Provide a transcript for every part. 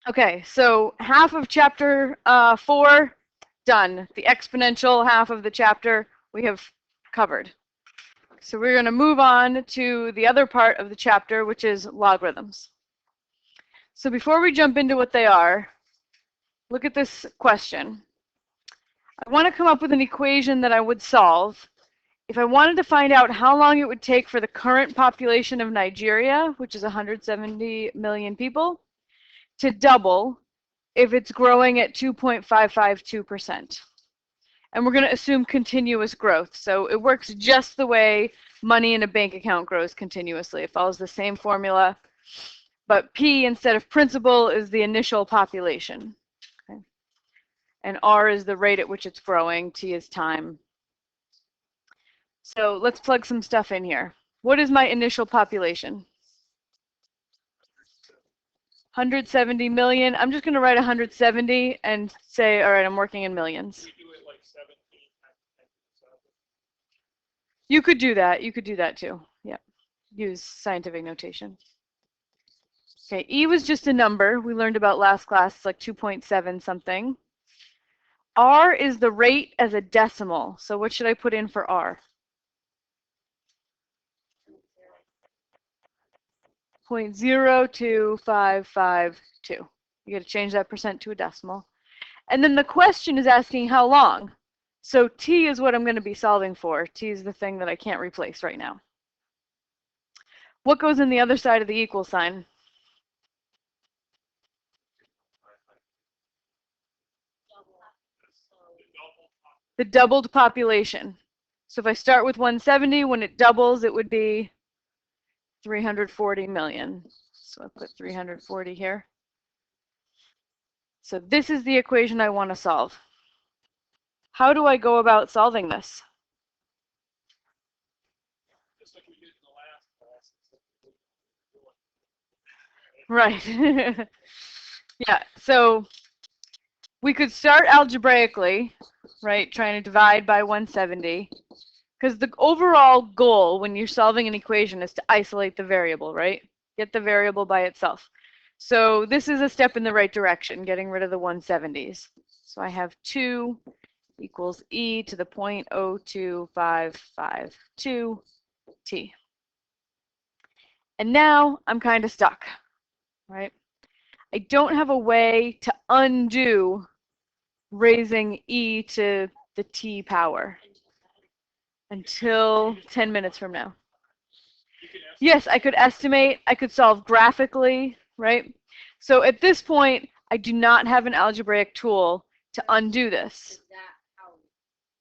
Okay, so half of chapter 4 done. The exponential half of the chapter we have covered. So we're going to move on to the other part of the chapter, which is logarithms. So before we jump into what they are, look at this question. I want to come up with an equation that I would solve if I wanted to find out how long it would take for the current population of Nigeria, which is 170 million people, to double if it's growing at 2.552%. And we're going to assume continuous growth. So it works just the way money in a bank account grows continuously. It follows the same formula. But P instead of principal is the initial population. Okay. And R is the rate at which it's growing. T is time. So let's plug some stuff in here. What is my initial population? 170 million. I'm just going to write 170 and say, all right, I'm working in millions. You could do that. You could do that too. Yeah. Use scientific notation. Okay, E was just a number we learned about last class. It's like 2.7 something. R is the rate as a decimal. So what should I put in for R? 0.02552. You got to change that percent to a decimal. And then the question is asking how long. So T is what I'm going to be solving for. T is the thing that I can't replace right now. What goes in the other side of the equal sign? The doubled population. So if I start with 170, when it doubles, it would be 340 million. So I put 340 here. So this is the equation I want to solve. How do I go about solving this? Just like we did in the last class. Right. Yeah, so we could start algebraically, right, trying to divide by 170, because the overall goal when you're solving an equation is to isolate the variable, right? Get the variable by itself. So this is a step in the right direction, getting rid of the 170s. So I have 2 equals e to the 0.02552 t. And now I'm kind of stuck, right? I don't have a way to undo raising e to the t power until 10 minutes from now. Yes, I could estimate, I could solve graphically, right? So at this point, I do not have an algebraic tool to undo this. Is that how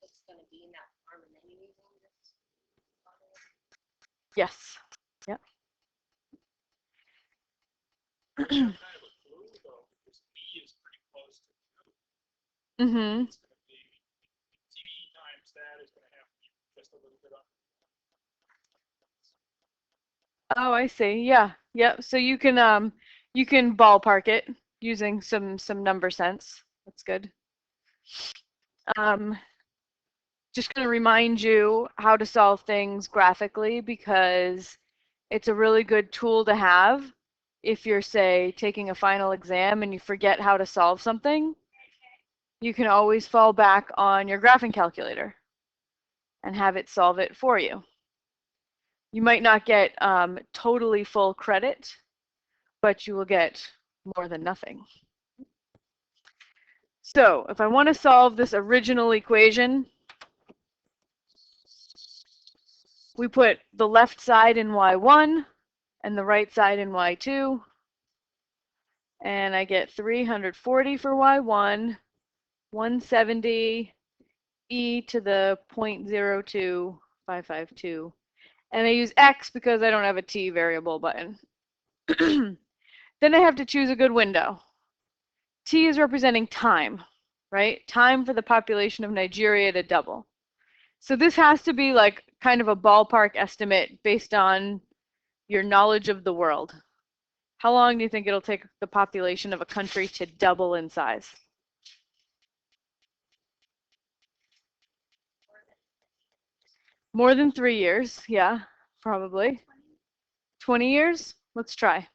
it's going to be in that form and then you using this? Yes. Yep. Kind of a clue, though, because B is pretty close to 2. Mm-hmm. It's going to be T times that is going to have to be just a little bit up. Oh, I see. Yeah. Yep. So you can ballpark it using some number sense. That's good. Just going to remind you how to solve things graphically because it's a really good tool to have if you're, say, taking a final exam and you forget how to solve something. You can always fall back on your graphing calculator and have it solve it for you. You might not get totally full credit, but you will get more than nothing. So if I want to solve this original equation, we put the left side in y1 and the right side in y2. And I get 340 for y1, 170 e to the 0.02552. And I use x because I don't have a t variable button. Then I have to choose a good window. T is representing time, right? Time for the population of Nigeria to double. So this has to be like kind of a ballpark estimate based on your knowledge of the world. How long do you think it'll take the population of a country to double in size? More than 3 years, yeah, probably. 20 years? Let's try.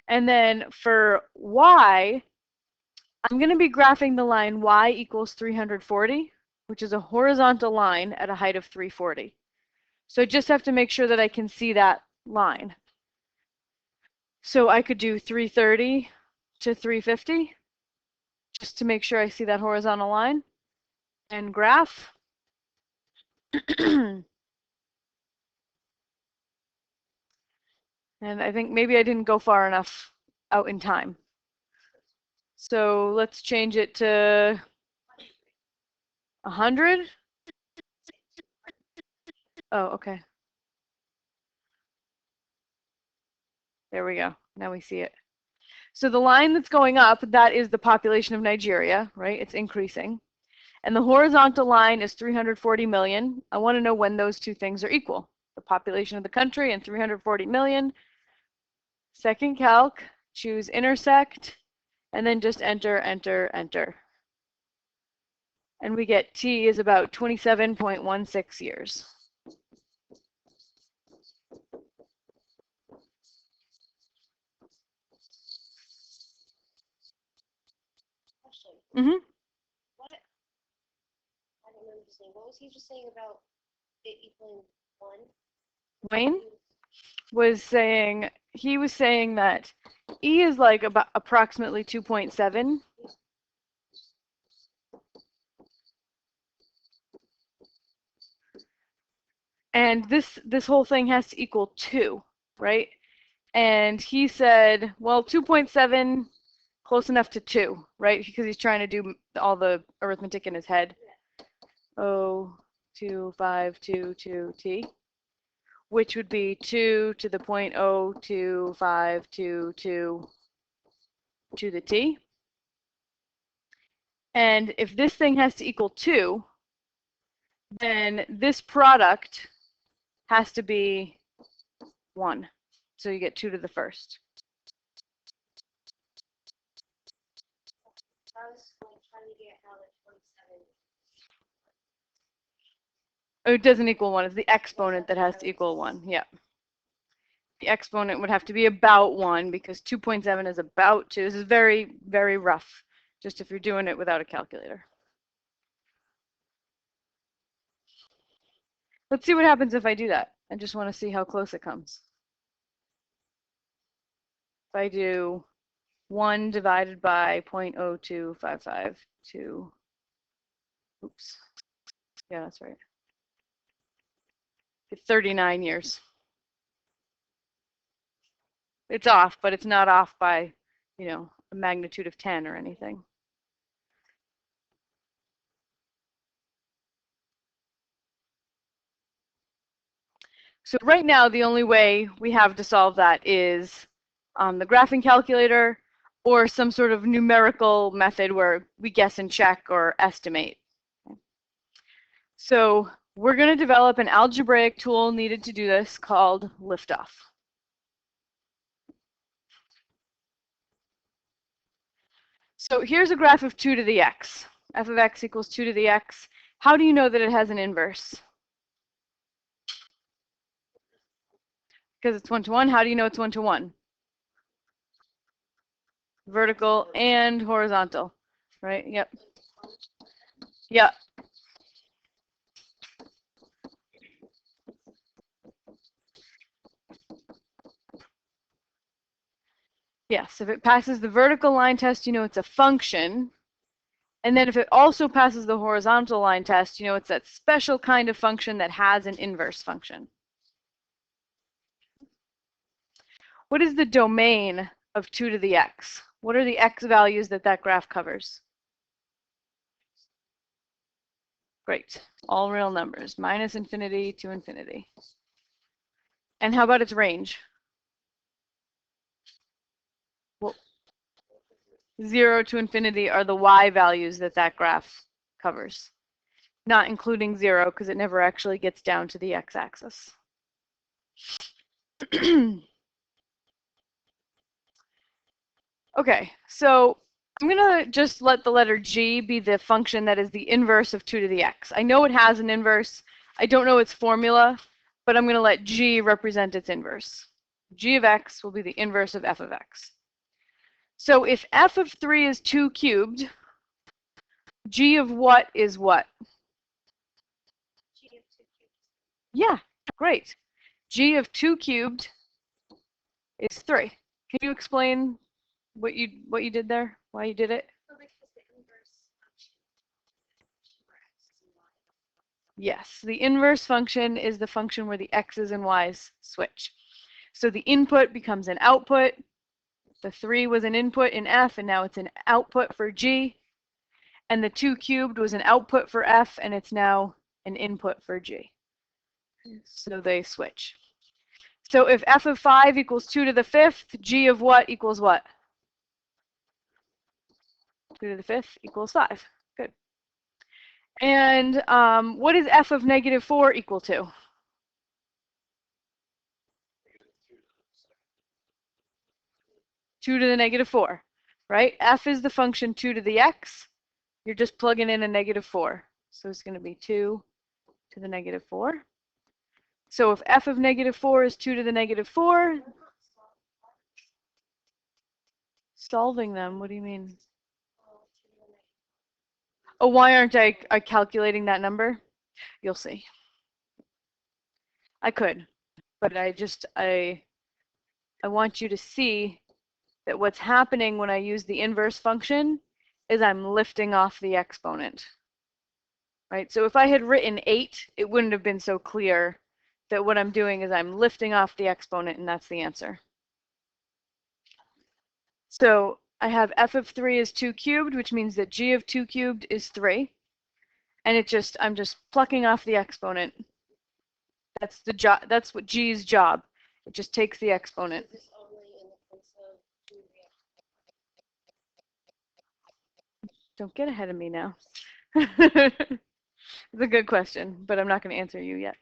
And then for y, I'm going to be graphing the line y equals 340, which is a horizontal line at a height of 340. So I just have to make sure that I can see that line. So I could do 330 to 350, just to make sure I see that horizontal line, and graph. And I think maybe I didn't go far enough out in time. So let's change it to 100. Oh, okay. There we go. Now we see it. So the line that's going up, that is the population of Nigeria, right? It's increasing. And the horizontal line is 340 million. I want to know when those two things are equal. The population of the country and 340 million. Second calc, choose intersect, and then just enter, enter, enter. And we get t is about 27.16 years. Question. Mm-hmm. What? I don't remember his name. What was he just saying about it equaling 1? Wayne was saying, he was saying that E is like about approximately 2.7. And this whole thing has to equal 2, right? And he said, well, 2.7, close enough to 2, right? Because he's trying to do all the arithmetic in his head. 0.0252t, which would be 2 to the 0.02522 to the t. And if this thing has to equal 2, then this product has to be 1. So you get 2 to the first. I was like trying to get how the 27. Oh, it doesn't equal 1. It's the exponent that has to equal 1. Yeah. The exponent would have to be about 1 because 2.7 is about 2. This is very, very rough, just if you're doing it without a calculator. Let's see what happens if I do that. I just want to see how close it comes. If I do 1 divided by 0.02552, oops, yeah, that's right. It's 39 years. It's off, but it's not off by, you know, a magnitude of 10 or anything. So right now, the only way we have to solve that is the graphing calculator or some sort of numerical method where we guess and check or estimate. So we're going to develop an algebraic tool needed to do this called liftoff. So here's a graph of 2 to the x. F of x equals 2 to the x. How do you know that it has an inverse? Because it's 1 to 1. How do you know it's 1 to 1? Vertical and horizontal, right? Yep. Yep. Yes, if it passes the vertical line test, you know it's a function. And then if it also passes the horizontal line test, you know it's that special kind of function that has an inverse function. What is the domain of 2 to the x? What are the x values that that graph covers? Great. All real numbers, minus infinity to infinity. And how about its range? Well, 0 to infinity are the y values that that graph covers, not including 0 because it never actually gets down to the x-axis. Okay, so I'm going to just let the letter g be the function that is the inverse of 2 to the x. I know it has an inverse. I don't know its formula, but I'm going to let g represent its inverse. G of x will be the inverse of f of x. So if f of 3 is 2 cubed, g of what is what? G of 2 cubed. Yeah, great. G of 2 cubed is 3. Can you explain what you did there? Why you did it? Well, because the inverse function for x and y. Yes, the inverse function is the function where the x's and y's switch. So the input becomes an output. The 3 was an input in f, and now it's an output for g. And the 2 cubed was an output for f, and it's now an input for g. So they switch. So if f of 5 equals 2 to the 5th, g of what equals what? 2 to the 5th equals 5. Good. And what is f of negative 4 equal to? Two to the negative 4, right? F is the function 2 to the x. You're just plugging in a negative 4. So it's going to be 2 to the negative 4. So if f of negative 4 is 2 to the negative 4, solving them, what do you mean? Oh, why aren't I calculating that number? You'll see. I could, but I want you to see that what's happening when I use the inverse function is I'm lifting off the exponent. Right? So if I had written 8, it wouldn't have been so clear that what I'm doing is I'm lifting off the exponent, and that's the answer. So I have f of 3 is 2 cubed, which means that g of 2 cubed is 3. And I'm just plucking off the exponent. That's the job. That's what g's job. It just takes the exponent. Is this only in the sense of two Don't get ahead of me now. It's a good question, but I'm not going to answer you yet.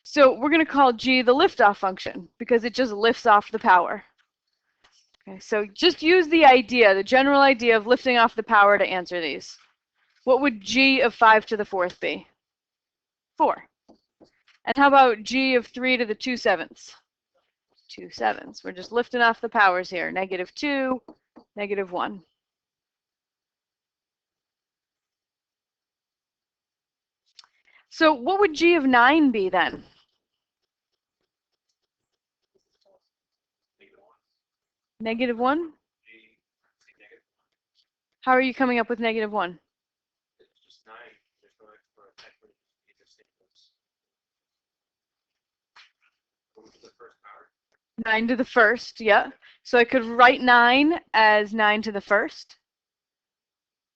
So we're going to call g the liftoff function because it just lifts off the power. Okay, so just use the idea, the general idea of lifting off the power to answer these. What would g of 5 to the 4th be? 4. And how about g of 3 to the 2/7? 2/7. We're just lifting off the powers here. Negative 2, negative 1. So what would g of 9 be then? Negative 1? How are you coming up with negative 1? It's just 9. There's no extra equity. You just take those. Go to the first power. 9 to the 1st, yeah. So I could write 9 as 9 to the 1st.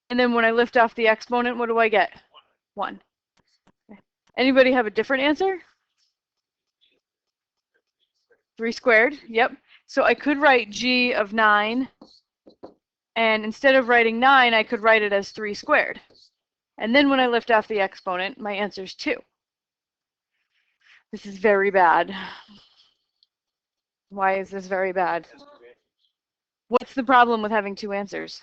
And then when I lift off the exponent, what do I get? 1. Okay. Anybody have a different answer? 3 squared, yep. So I could write g of 9, and instead of writing 9, I could write it as 3 squared. And then when I lift off the exponent, my answer is 2. This is very bad. Why is this very bad? What's the problem with having 2 answers?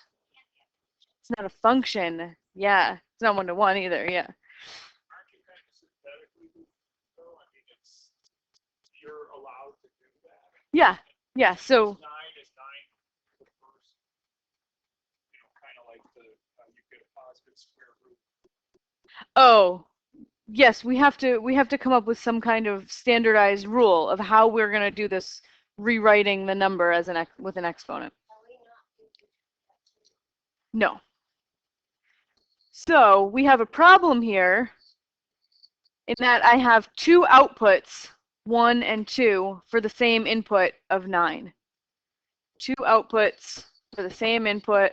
It's not a function. Yeah, it's not 1-to-1 either, yeah. Aren't you kind of synthetically doing it, though? I mean, you're allowed to do that. Yeah, yeah, so 9 is 9 to the first. You know, kind of like you get a positive square root. oh, yes, we have to come up with some kind of standardized rule of how we're going to do this rewriting the number as with an exponent. No. So we have a problem here in that I have 2 outputs, 1 and 2, for the same input of 9. 2 outputs for the same input.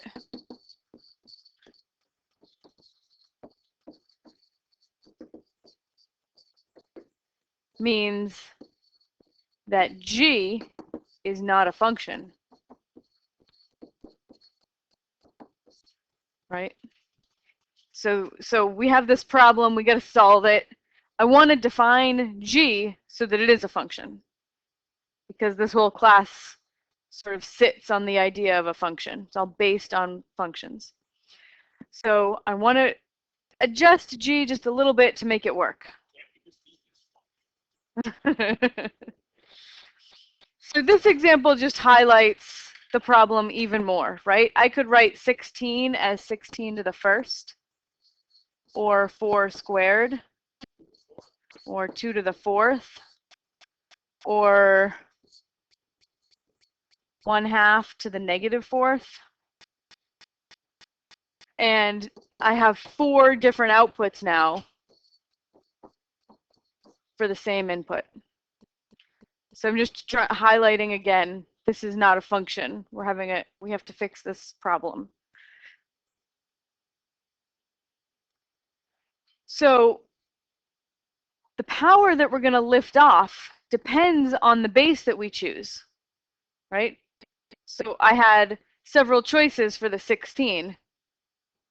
Means that g is not a function. Right? So we have this problem, we got to solve it. I want to define g so that it is a function, because this whole class sort of sits on the idea of a function. It's all based on functions. So I want to adjust g just a little bit to make it work. So this example just highlights the problem even more, right? I could write 16 as 16 to the first, or 4 squared, or 2 to the fourth, or 1/2 to the negative fourth. And I have 4 different outputs now for the same input. So I'm just highlighting again, this is not a function. We have to fix this problem. So the power that we're going to lift off depends on the base that we choose, right? So I had several choices for the 16.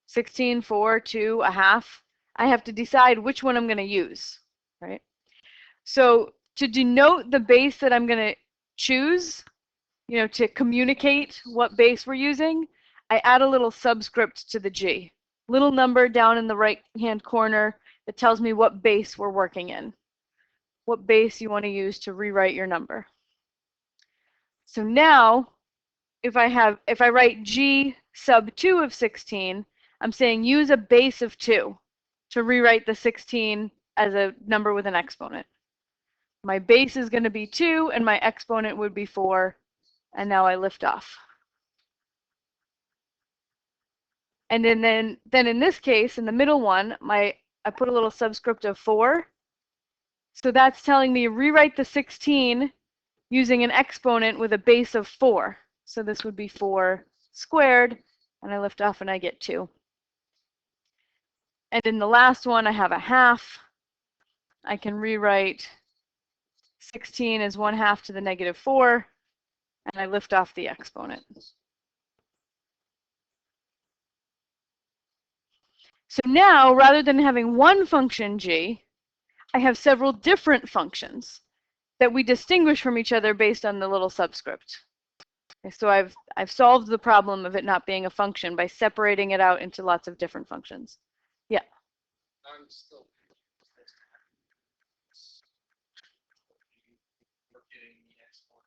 16, 4, 2, 1/2. I have to decide which one I'm going to use, right? So to denote the base that I'm going to choose, to communicate what base we're using, I add a little subscript to the G. Little number down in the right-hand corner that tells me what base we're working in, what base you want to use to rewrite your number. So now, if I write G sub 2 of 16, I'm saying use a base of 2 to rewrite the 16 as a number with an exponent. My base is going to be 2, and my exponent would be 4, and now I lift off. And then in this case, in the middle one, I put a little subscript of 4. So that's telling me rewrite the 16 using an exponent with a base of 4. So this would be 4 squared, and I lift off and I get 2. And in the last one, I have a 1/2. I can rewrite 16 as 1/2 to the negative 4, and I lift off the exponent. So now, rather than having one function g, I have several different functions that we distinguish from each other based on the little subscript. Okay, so I've solved the problem of it not being a function by separating it out into lots of different functions. Yeah. I'm still getting the exponent.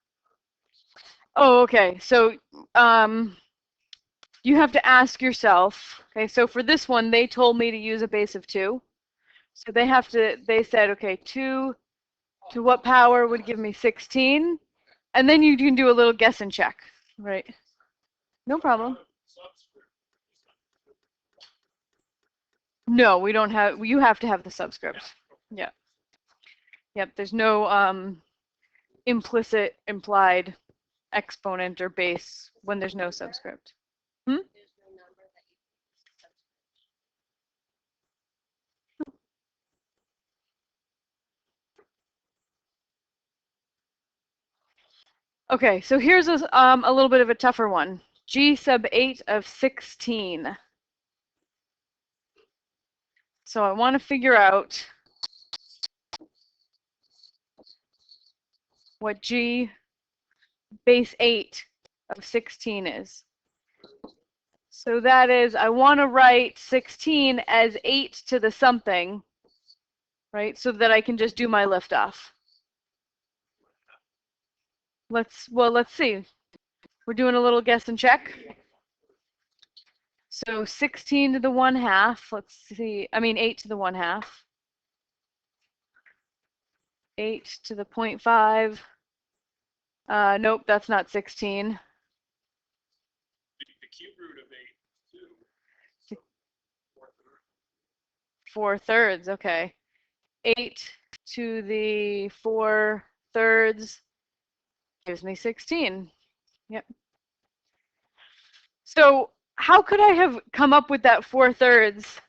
Oh, okay. So you have to ask yourself, okay, so for this one, they told me to use a base of 2. So they said, okay, 2 to what power would give me 16? And then you can do a little guess and check, right? No problem. No, we don't have, you have to have the subscript. Yeah. Yep, there's no implicit, implied exponent or base when there's no subscript. Hmm? There's no number that you can subscript. Okay, so here's a little bit of a tougher one. G sub 8 of 16. So I want to figure out what G base 8 of 16 is. So that is, I want to write 16 as 8 to the something, right? So that I can just do my liftoff. Let's see. We're doing a little guess and check. So 16 to the 1/2, let's see, 8 to the 1/2. 8 to the 0.5. Nope, that's not 16. The cube root of 8 is 2. 4/3, okay. 8 to the 4/3 gives me 16. Yep. So how could I have come up with that 4/3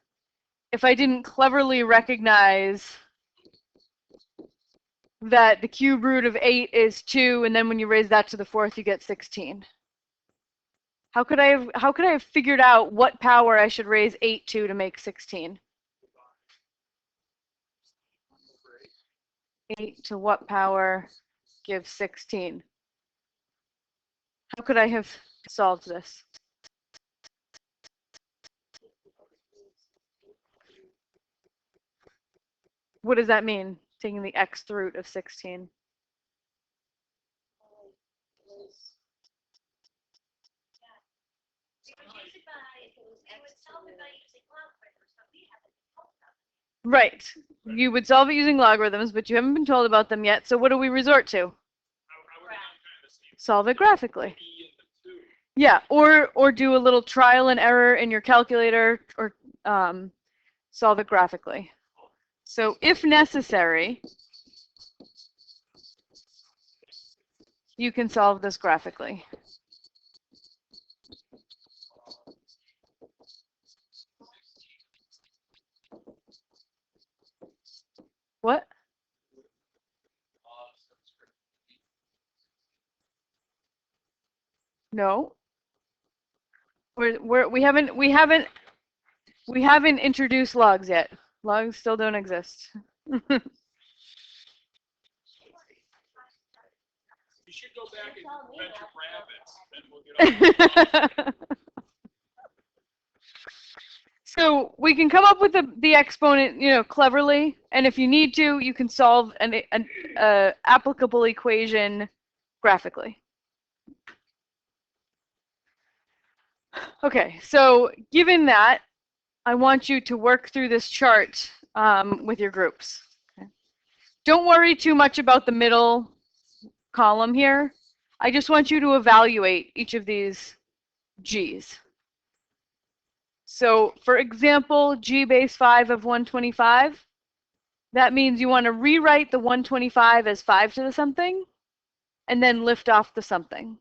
if I didn't cleverly recognize that the cube root of 8 is 2, and then when you raise that to the 4th, you get 16? How could I have figured out what power I should raise 8 to make 16? 8 to what power gives 16? How could I have solved this? What does that mean, taking the xth root of 16? Right. You would solve it using logarithms, but you haven't been told about them yet. So what do we resort to? I would have done kind of the same Solve it graphically. E and the 2. Yeah, or do a little trial and error in your calculator, or solve it graphically. So if necessary, you can solve this graphically. What? No. We haven't introduced logs yet. Logs still don't exist. You should go back and fetch rabbits, then we'll get on. So we can come up with the exponent, cleverly, and if you need to, you can solve an applicable equation graphically. Okay, so given that, I want you to work through this chart with your groups. Okay. Don't worry too much about the middle column here. I just want you to evaluate each of these G's. So for example, G base 5 of 125, that means you want to rewrite the 125 as 5 to the something, and then lift off the something.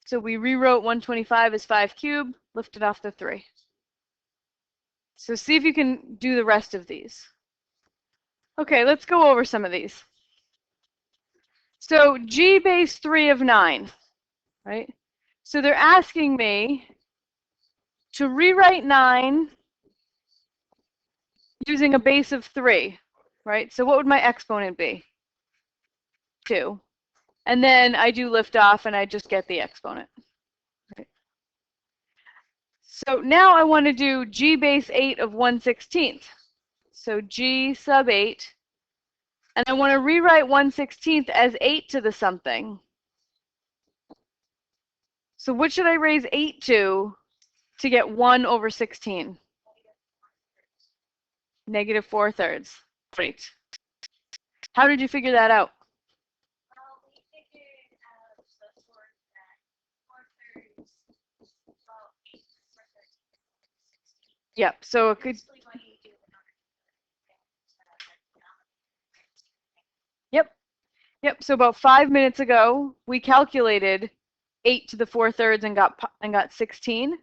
So we rewrote 125 as 5 cubed, lifted off the 3. So see if you can do the rest of these. Okay, let's go over some of these. So G base 3 of 9, right? So they're asking me to rewrite 9 using a base of 3, right? So what would my exponent be? 2. And then I do lift off and I just get the exponent. Right. So now I want to do G base 8 of 1/16. So G sub 8. And I want to rewrite 1/16 as 8 to the something. So what should I raise 8 to get 1 over 16? Negative 4/3. Great. How did you figure that out? We figured out the source that 4/3 about 8 4/3. Yep. So it could. Yep. So about 5 minutes ago, we calculated 8 to the 4/3 and got 16.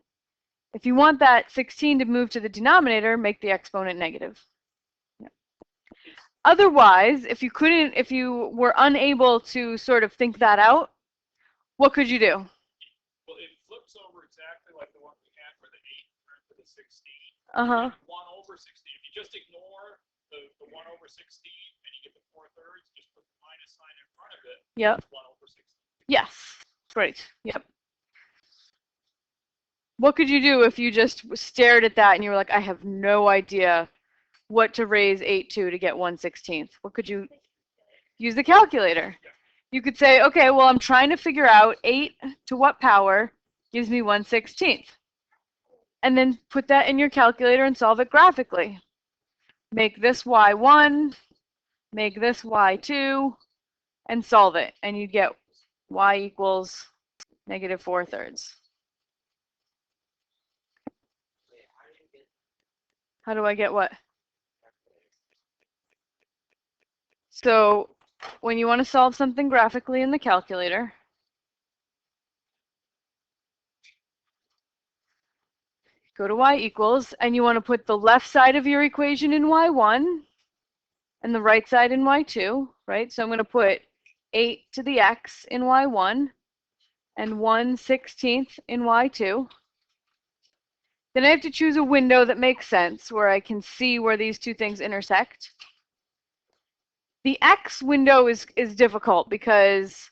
If you want that 16 to move to the denominator, make the exponent negative. Yep. Otherwise, if you were unable to sort of think that out, what could you do? Well, it flips over exactly like the one we had where the 8 turned to the 16. 1 over 16. If you just ignore the 1 over 16 and you get the 4/3, just put the minus sign in front of it. Yep. 1 over 16. Yes. Great. Yep. What could you do if you just stared at that and you were like, I have no idea what to raise 8 to get 1/16? What could you use? The calculator. You could say, okay, well, I'm trying to figure out 8 to what power gives me 1/16. And then put that in your calculator and solve it graphically. Make this y1, make this y2, and solve it. And you get y equals negative 4/3. How do I get what? So when you want to solve something graphically in the calculator, go to y equals, and you want to put the left side of your equation in y1 and the right side in y2, right? So I'm going to put 8 to the x in y1 and 1/16 in y2. Then I have to choose a window that makes sense where I can see where these two things intersect. The x window is difficult because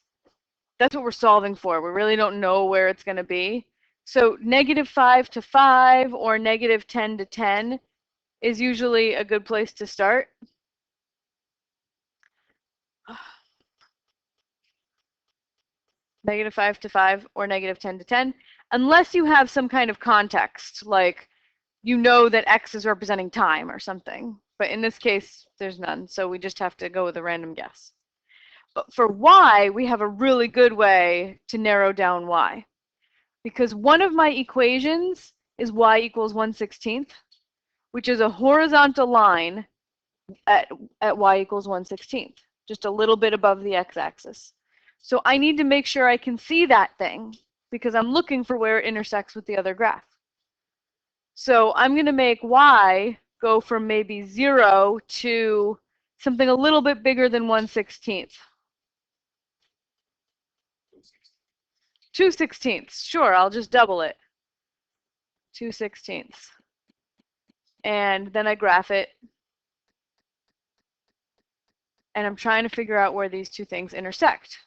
that's what we're solving for. We really don't know where it's going to be. So -5 to 5 or -10 to 10 is usually a good place to start. negative 5 to 5 or negative 10 to 10, unless you have some kind of context, like you know that x is representing time or something. But in this case, there's none, so we just have to go with a random guess. But for y, we have a really good way to narrow down y. Because one of my equations is y equals 1/16, which is a horizontal line at y equals 1/16, just a little bit above the x-axis. So I need to make sure I can see that thing because I'm looking for where it intersects with the other graph. So I'm going to make y go from maybe 0 to something a little bit bigger than 1/16. 2/16. Sure, I'll just double it. 2/16. And then I graph it. And I'm trying to figure out where these two things intersect.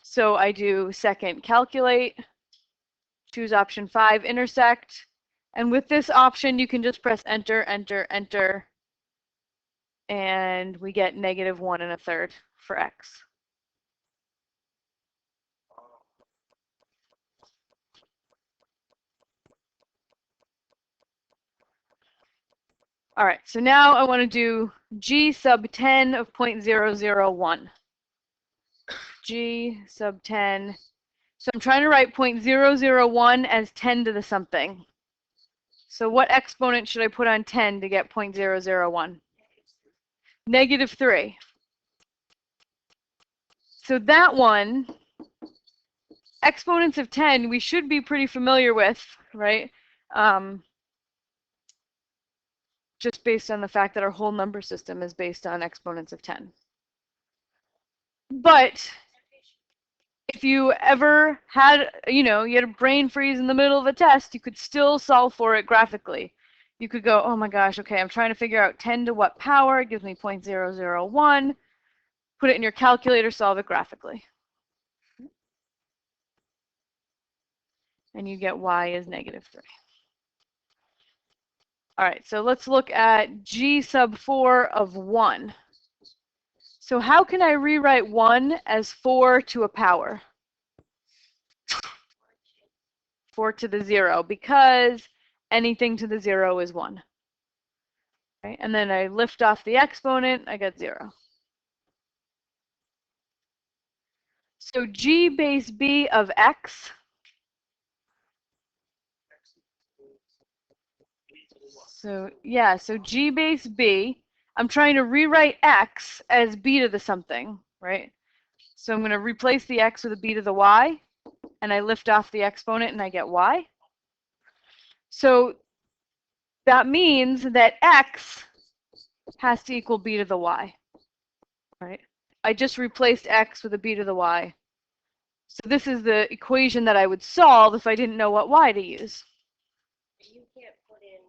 So I do second calculate, choose option 5, intersect. And with this option, you can just press enter, enter, enter. And we get negative 1 1/3 for x. All right, so now I want to do g sub 10 of 0.001. G sub 10. So I'm trying to write 0.001 as 10 to the something. So what exponent should I put on 10 to get 0.001? Negative 3. So that one, exponents of 10, we should be pretty familiar with, right? Just based on the fact that our whole number system is based on exponents of 10. But if you ever had, you had a brain freeze in the middle of a test, you could still solve for it graphically. You could go, oh my gosh, okay, I'm trying to figure out 10 to what power, it gives me 0.001. Put it in your calculator, solve it graphically. And you get y is negative 3. All right, so let's look at g sub 4 of 1. So how can I rewrite 1 as 4 to a power? 4 to the 0, because anything to the 0 is 1. Okay, and then I lift off the exponent, I get 0. So g base b of x. So yeah, so g base b, I'm trying to rewrite x as b to the something, right? So I'm going to replace the x with a b to the y, and I lift off the exponent and I get y. So that means that x has to equal b to the y, right? I just replaced x with a b to the y. So this is the equation that I would solve if I didn't know what y to use. You can't put in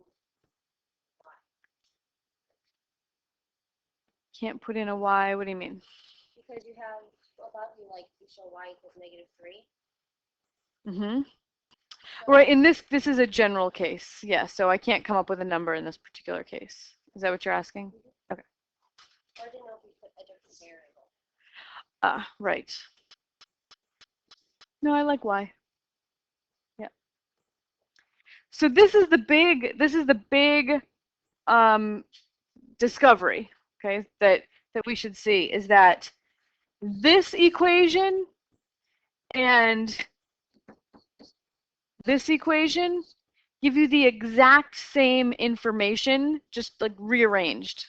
y. Can't put in a y, what do you mean? Because you have above you, like, you show y equals negative 3. Mm-hmm. So Right, in this is a general case, yeah, so I can't come up with a number in this particular case. Is that what you're asking? Okay. I didn't know if we put a different variable. Right. No, I like y. Yeah. So this is the big discovery, okay, that we should see, is that this equation and this equation give you the exact same information, just like rearranged.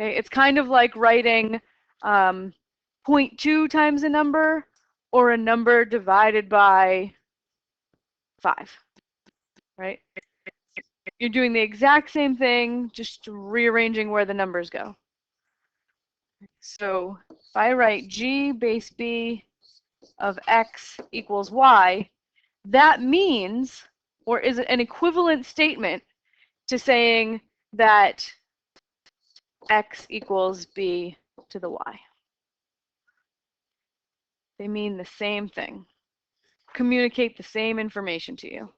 Okay, it's kind of like writing 0.2 times a number or a number divided by 5, right? You're doing the exact same thing, just rearranging where the numbers go. So if I write g base b of x equals y, that means, or is it an equivalent statement to saying that x equals b to the y? They mean the same thing. Communicate the same information to you.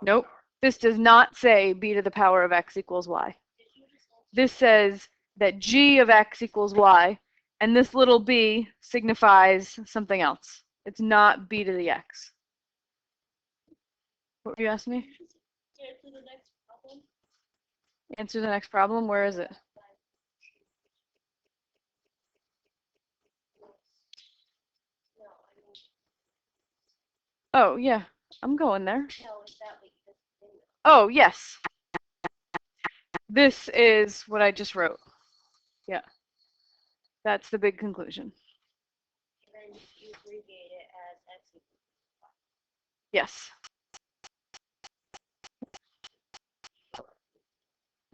Nope. This does not say b to the power of x equals y. This says that g of x equals y, And this little b signifies something else. It's not b to the x. What were you asking me? Answer the next problem. Answer the next problem. Where is it? No, I mean, Oh, yeah. I'm going there. no, is that what you just did? Oh, yes. This is what I just wrote. Yeah. That's the big conclusion. And then you abbreviate it as x equals Yes.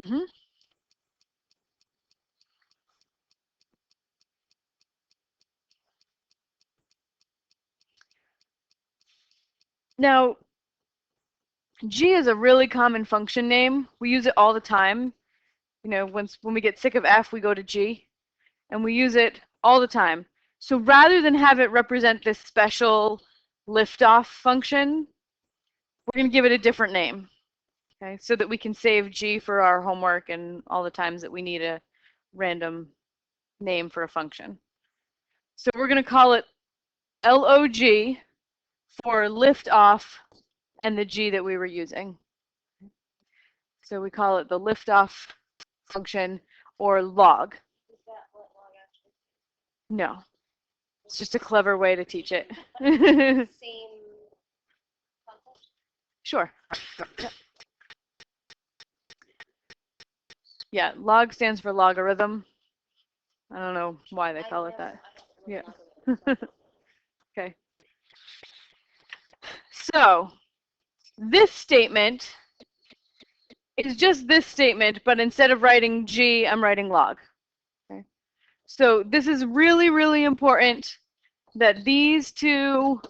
Mhm. Now, G is a really common function name. We use it all the time. You know, when we get sick of F, we go to G, and we use it all the time. So rather than have it represent this special liftoff function, we're going to give it a different name, okay, so that we can save G for our homework and all the times that we need a random name for a function. So we're going to call it LOG for liftoff and the G that we were using. So we call it the liftoff function or log. Is that what log actually No, it's just a clever way to teach it. same concept? Sure. Yeah, log stands for logarithm. I don't know why they call it that. Yeah. Okay. So this statement is just this statement, but instead of writing G, I'm writing log. Okay. So this is really, really important that these two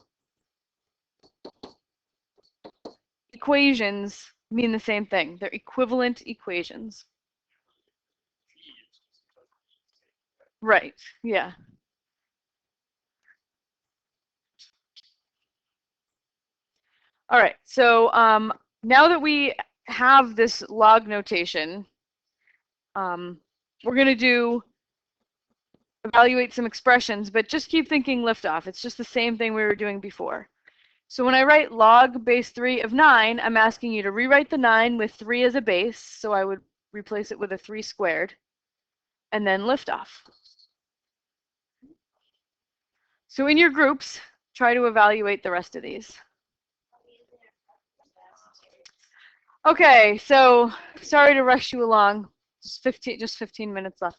equations mean the same thing. They're equivalent equations. Right, yeah. All right, so now that we have this log notation, we're going to evaluate some expressions, but just keep thinking liftoff. It's just the same thing we were doing before. So when I write log base 3 of 9, I'm asking you to rewrite the 9 with 3 as a base, so I would replace it with a 3 squared, and then liftoff. So in your groups, try to evaluate the rest of these. Okay, so sorry to rush you along. Just 15 minutes left.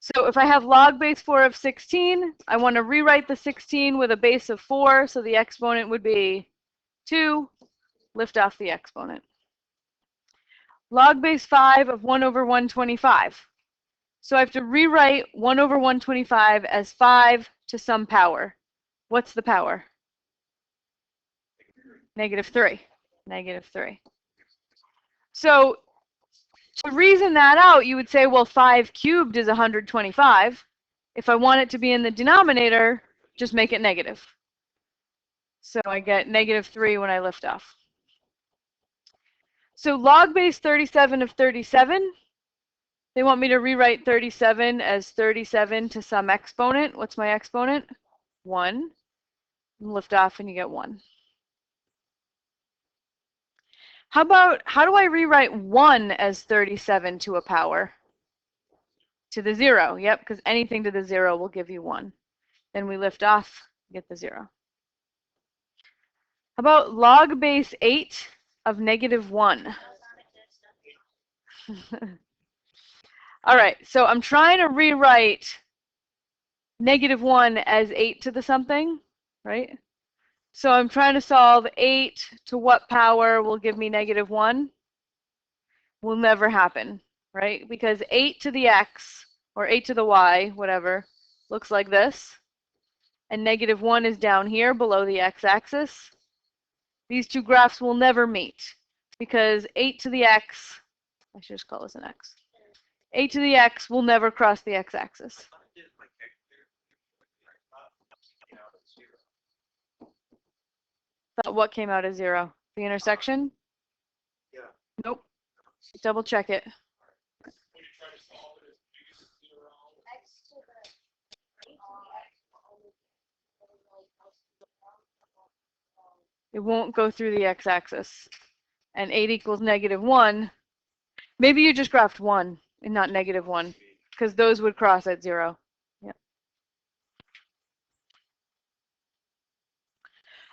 So if I have log base 4 of 16, I want to rewrite the 16 with a base of 4, so the exponent would be 2, lift off the exponent. Log base 5 of 1 over 125. So I have to rewrite 1 over 125 as 5 to some power. What's the power? Negative 3. Negative 3. So to reason that out, you would say, well, 5 cubed is 125. If I want it to be in the denominator, just make it negative. So I get negative 3 when I lift off. So log base 37 of 37, they want me to rewrite 37 as 37 to some exponent. What's my exponent? 1. Lift off and you get 1. How do I rewrite 1 as 37 to a power? To the 0, yep, because anything to the 0 will give you 1. Then we lift off, get the 0. How about log base 8 of negative 1? All right, so I'm trying to rewrite negative 1 as 8 to the something, right? So I'm trying to solve 8 to what power will give me negative 1? Will never happen, right? Because 8 to the x, or 8 to the y, whatever, looks like this. And negative 1 is down here below the x-axis. These two graphs will never meet because 8 to the x, I should just call this an x. 8 to the x will never cross the x-axis. What came out as 0? The intersection? Yeah. Nope. Double check it. X to the It won't go through the x-axis. And 8 equals -1. Maybe you just graphed 1 and not -1, because those would cross at 0. Yep.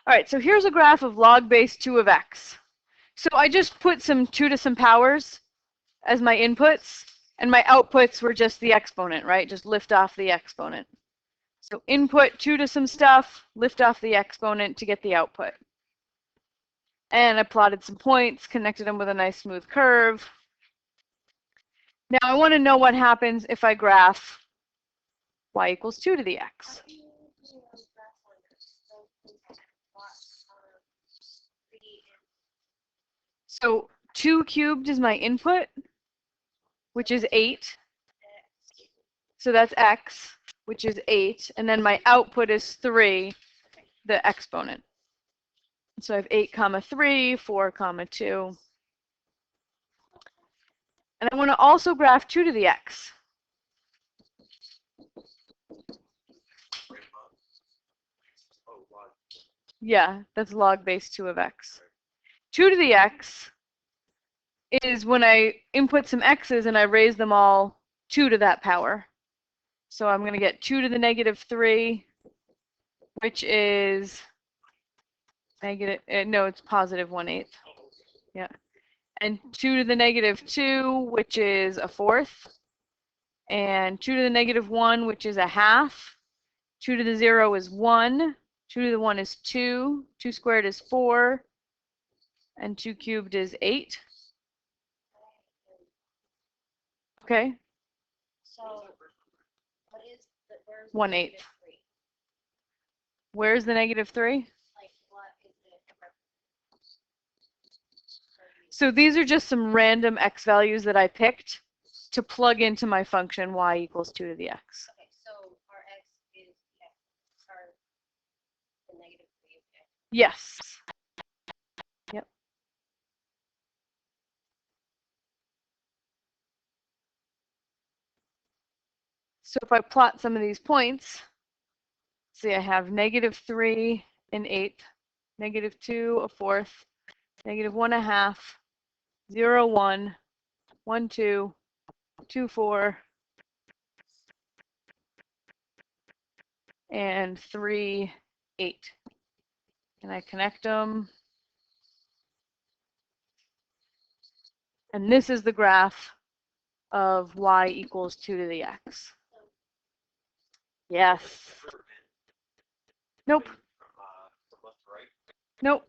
All right, so here's a graph of log base 2 of x. So I just put some 2 to some powers as my inputs, and my outputs were just the exponent, right? Just lift off the exponent. So input 2 to some stuff, lift off the exponent to get the output. And I plotted some points, connected them with a nice smooth curve. Now I want to know what happens if I graph y equals 2 to the x. So 2 cubed is my input, which is 8. So that's x, which is 8. And then my output is 3, the exponent. So I have 8 comma 3, 4 comma 2. And I want to also graph 2 to the x. Yeah, that's log base 2 of x. 2 to the x is when I input some x's and I raise them all 2 to that power. So I'm going to get 2 to the -3, which is negative, no, it's positive 1/8. Yeah. And 2 to the -2, which is a fourth. And 2 to the -1, which is a half. 2 to the 0 is 1. 2 to the 1 is 2. 2 squared is 4. And 2 cubed is 8. Okay. So, what is the, where's 1/8. -3? Where's the -3? Like, what is it? So these are just some random x values that I picked to plug into my function y equals 2 to the x. Okay, so our x is x, or the -3 is x. Yes. Yep. So if I plot some of these points, see I have -3 an eighth, -2 a fourth, -1 a half, 0 1, 1 2, 2 4, and 3 8. And I connect them. And this is the graph of y equals 2 to the x. Yes. Nope. Nope.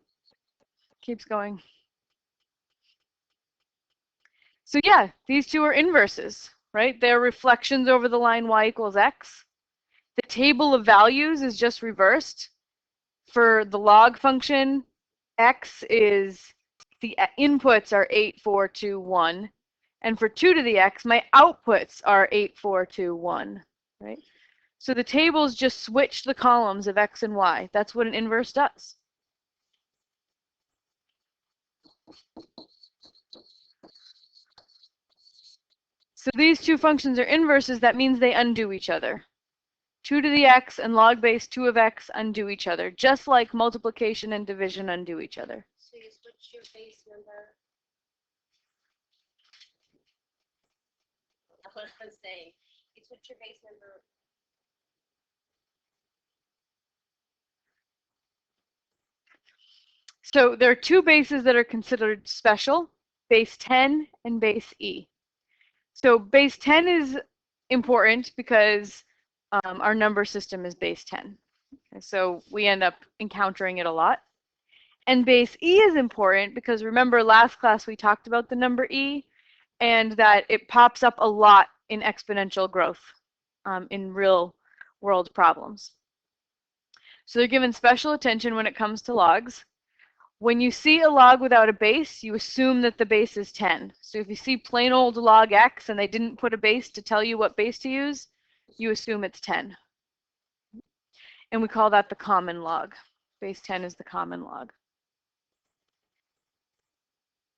Keeps going. So yeah, these two are inverses, right? They're reflections over the line y equals x. The table of values is just reversed. For the log function, x is, the inputs are 8, 4, 2, 1. And for 2 to the x, my outputs are 8, 4, 2, 1, right? So the tables just switch the columns of x and y. That's what an inverse does. So these two functions are inverses. That means they undo each other. 2 to the x and log base 2 of x undo each other, just like multiplication and division undo each other. So you switch your base number. That's what I'm saying. You switch your base number. So there are two bases that are considered special, base 10 and base E. So base 10 is important because our number system is base 10. And so we end up encountering it a lot. And base E is important because remember last class we talked about the number E and that it pops up a lot in exponential growth in real world problems. So they're given special attention when it comes to logs. When you see a log without a base, you assume that the base is 10. So if you see plain old log x and they didn't put a base to tell you what base to use, you assume it's 10. And we call that the common log. Base 10 is the common log.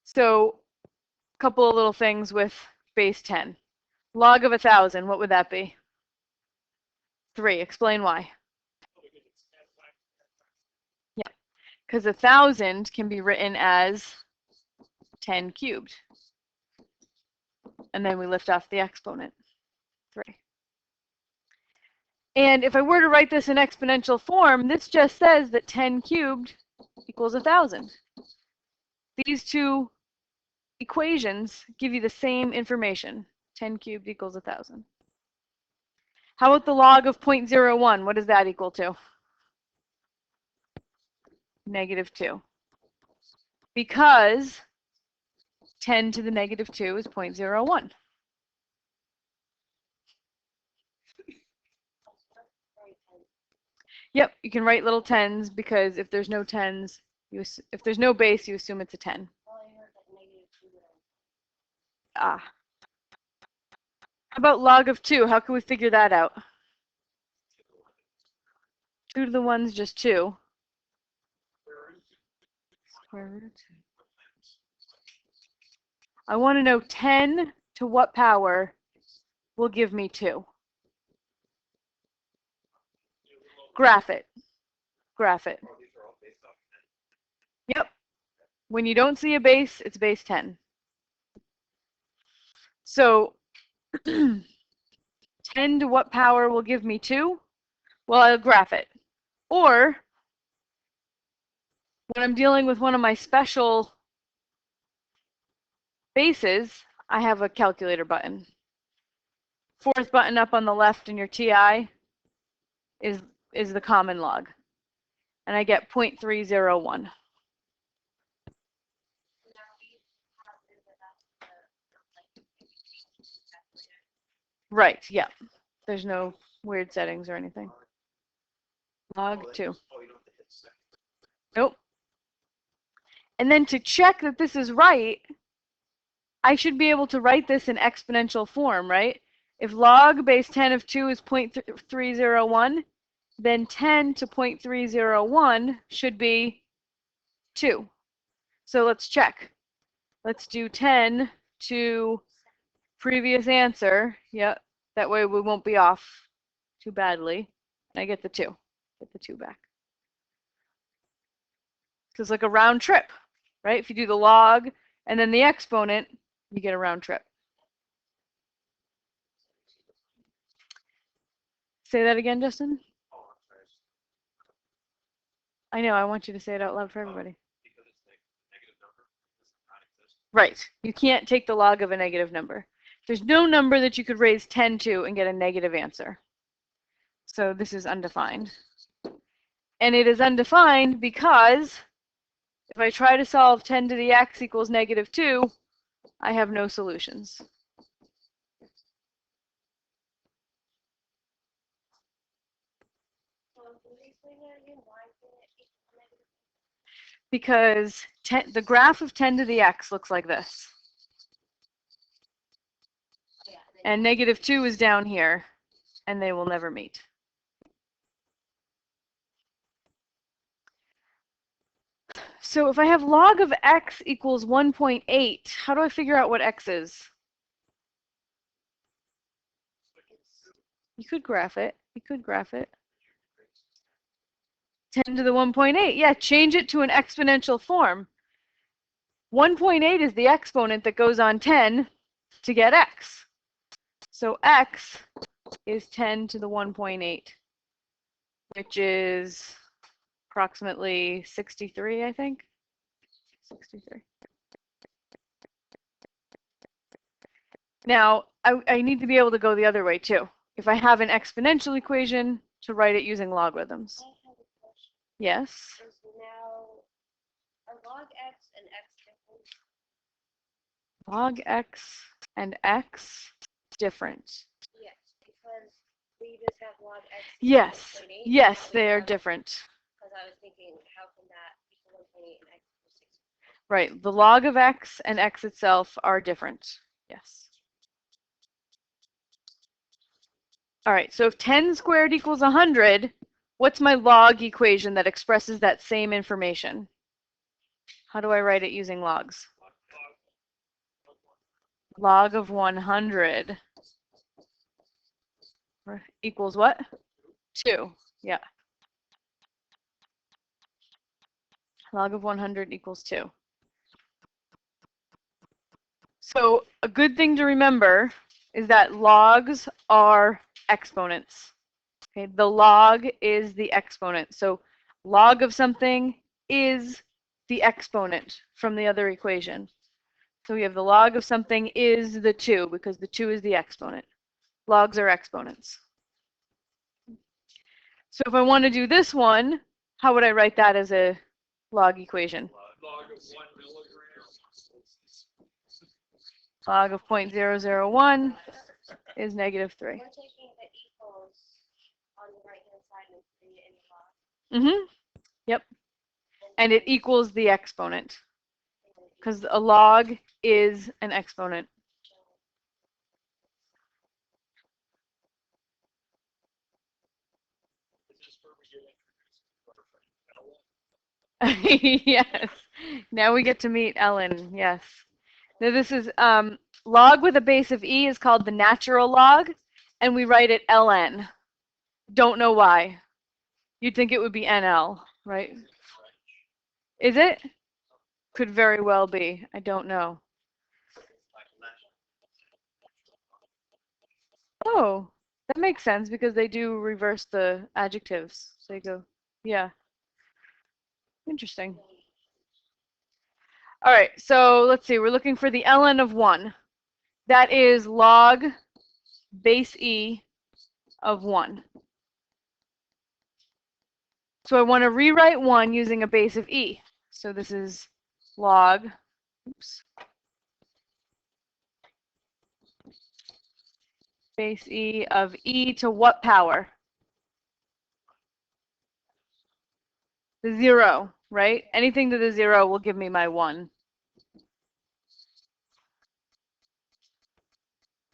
So a couple of little things with base 10. Log of 1,000, what would that be? 3. Explain why. because 1,000 can be written as 10 cubed. And then we lift off the exponent, 3. And if I were to write this in exponential form, this just says that 10 cubed equals 1,000. These two equations give you the same information. 10 cubed equals 1,000. How about the log of 0.01? What does that equal to? -2. Because 10 to the -2 is 0.01. Yep, you can write little 10s because if there's no 10s, if there's no base, you assume it's a 10. Ah. How about log of 2? How can we figure that out? 2 to the 1 is just 2. Square root of 2. I want to know 10 to what power will give me 2. Graph it. Graph it. Yep. When you don't see a base, it's base 10. So 10 to what power will give me 2? Well, I'll graph it. Or when I'm dealing with one of my special bases, I have a calculator button. 4th button up on the left in your TI is the common log. And I get 0.301. Right, yeah. There's no weird settings or anything. Log 2. Nope. And then to check that this is right, I should be able to write this in exponential form, right? If log base 10 of 2 is 0.301, then 10 to 0.301 should be 2. So let's check. Let's do 10 to previous answer. Yep, that way we won't be off too badly. And I get the 2. Get the 2 back. So it's like a round trip, right? If you do the log and then the exponent, you get a round trip. Say that again, Justin. I know, I want you to say it out loud for everybody. Right. You can't take the log of a negative number. There's no number that you could raise 10 to and get a negative answer. So this is undefined. And it is undefined because if I try to solve 10 to the x equals -2, I have no solutions. Because the graph of 10 to the x looks like this. And -2 is down here, and they will never meet. So if I have log of x equals 1.8, how do I figure out what x is? You could graph it. You could graph it. 10 to the 1.8. Yeah, change it to an exponential form. 1.8 is the exponent that goes on 10 to get x. So x is 10 to the 1.8, which is approximately 63, I think. 63. Now, I need to be able to go the other way too. If I have an exponential equation, to write it using logarithms. I have a question. Yes. Is now, are log x and x different? Log x and x different. Yes, because we just have log x. Yes. 1.8, Yes, now we they are have- different. Because I was thinking, how can that equal 1.8 and x equals 6? Right. The log of x and x itself are different. Yes. All right. So if 10 squared equals 100, what's my log equation that expresses that same information? How do I write it using logs? Log of 100 equals what? 2. Yeah. Log of 100 equals 2. So a good thing to remember is that logs are exponents. Okay, the log is the exponent. So log of something is the exponent from the other equation. So we have the log of something is the 2 because the 2 is the exponent. Logs are exponents. So if I want to do this one, how would I write that as a log equation? Log of 1 milligram. Log of 0.001 is -3. We're taking the equals on the right-hand side and putting it in the log. Mm-hmm. Yep. And it equals the exponent because a log is an exponent. Is this where we get introduced to our friend Ella? Yes. Now we get to meet Ellen. Yes. Now this is log with a base of e is called the natural log, and we write it ln. Don't know why. You'd think it would be NL, right? Is it? Could very well be. I don't know. Oh, that makes sense because they do reverse the adjectives. They go, yeah. Interesting. All right, so let's see. We're looking for the ln of 1. That is log base e of 1. So I want to rewrite 1 using a base of e. So this is log, oops, base e of e to what power? The 0, right? Anything to the 0 will give me my 1.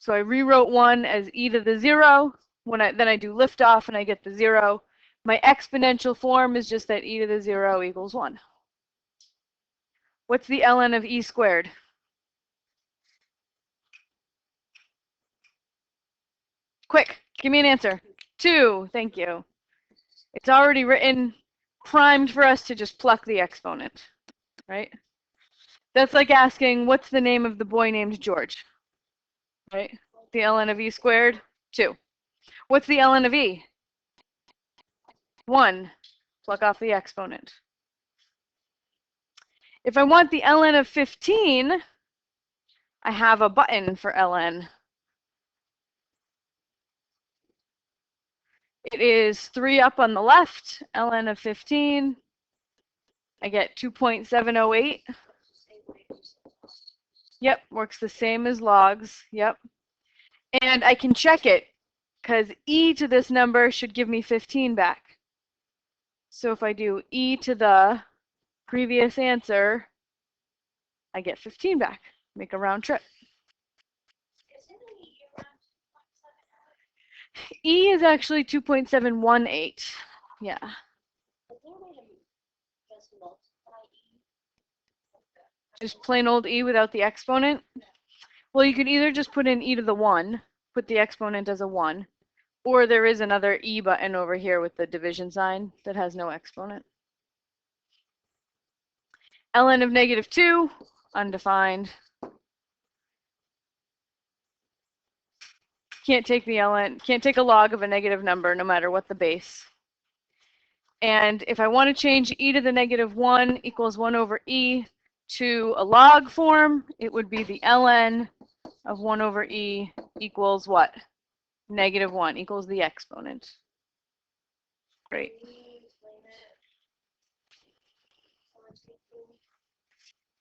So I rewrote 1 as e to the 0. Then I do liftoff and I get the 0. My exponential form is just that e to the 0 equals 1. What's the ln of e squared? Quick, give me an answer. 2, thank you. It's already written, primed for us to just pluck the exponent, right? That's like asking, what's the name of the boy named George? Right? The ln of e squared, 2. What's the ln of e? 1. Pluck off the exponent. If I want the ln of 15, I have a button for ln. It is 3 up on the left, ln of 15. I get 2.708. Yep, works the same as logs. Yep. And I can check it because e to this number should give me 15 back. So if I do e to the previous answer, I get 15 back. Make a round trip. E is actually 2.718. Yeah. Just plain old e without the exponent. Well, you could either just put in e to the 1, put the exponent as a 1, or there is another e button over here with the division sign that has no exponent. ln of -2, undefined. Can't take the ln, can't take a log of a negative number no matter what the base. And if I want to change e to the -1 equals 1 over e to a log form, it would be the ln of 1 over e equals what? -1 equals the exponent. Great.